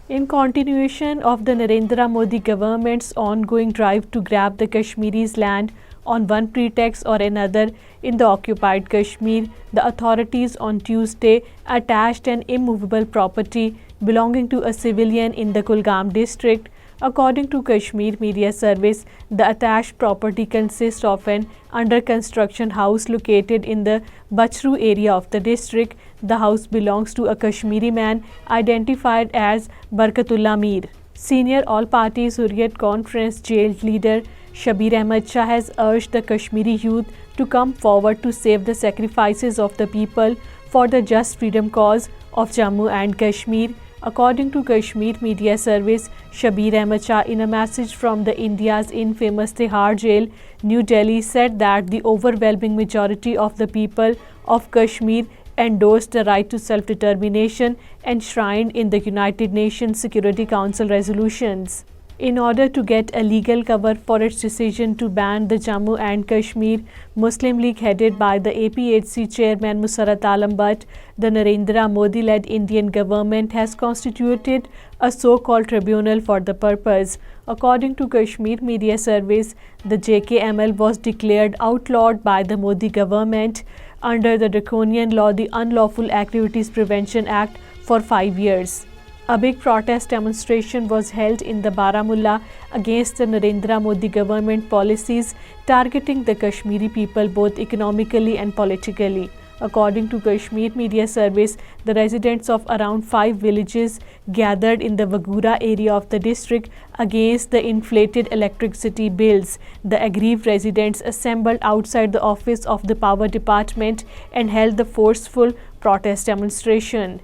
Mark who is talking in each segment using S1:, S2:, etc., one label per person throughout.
S1: In continuation of the Narendra Modi government's ongoing drive to grab the Kashmiris' land on one pretext or another in the occupied Kashmir, the authorities on Tuesday attached an immovable property belonging to a civilian in the Kulgam district. According to Kashmir Media Service, the attached property consists of an under construction house located in the Bachru area of the district. The house belongs to a Kashmiri man identified as Barkatullah Mir. Senior All Parties Hurriyat Conference jailed leader Shabbir Shah has urged the Kashmiri youth to come forward to save the sacrifices of the people for the just freedom cause of Jammu and Kashmir. According to Kashmir Media Service, Shabbir Shah, in a message from the India's infamous Tihar jail, New Delhi, said that the overwhelming majority of the people of Kashmir endorsed the right to self-determination enshrined in the United Nations Security Council resolutions. In order to get a legal cover for its decision to ban the Jammu and Kashmir Muslim League headed by the APHC chairman Musarrat Alam Butt, the Narendra Modi-led Indian government has constituted a so-called tribunal for the purpose. According to Kashmir Media Service, the JKML was declared outlawed by the Modi government under the draconian law, the Unlawful Activities Prevention Act, for 5 years. A big protest demonstration was held in the Baramulla against the Narendra Modi government policies targeting the Kashmiri people both economically and politically. According to Kashmir Media Service, the residents of around 5 villages gathered in the Wagura area of the district against the inflated electricity bills. The aggrieved residents assembled outside the office of the Power Department and held the forceful protest demonstration.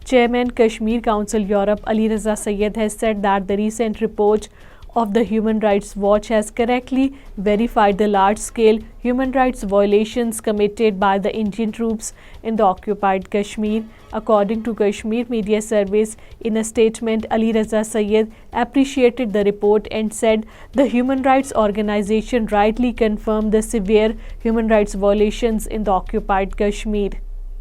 S1: Chairman Kashmir Council Europe Ali Raza Sayed has said that the recent report of the Human Rights Watch has correctly verified the large-scale human rights violations committed by the Indian troops in the occupied Kashmir. According to Kashmir Media Service, in a statement, Ali Raza Sayed appreciated the report and said the human rights organization rightly confirmed the severe human rights violations in the occupied Kashmir.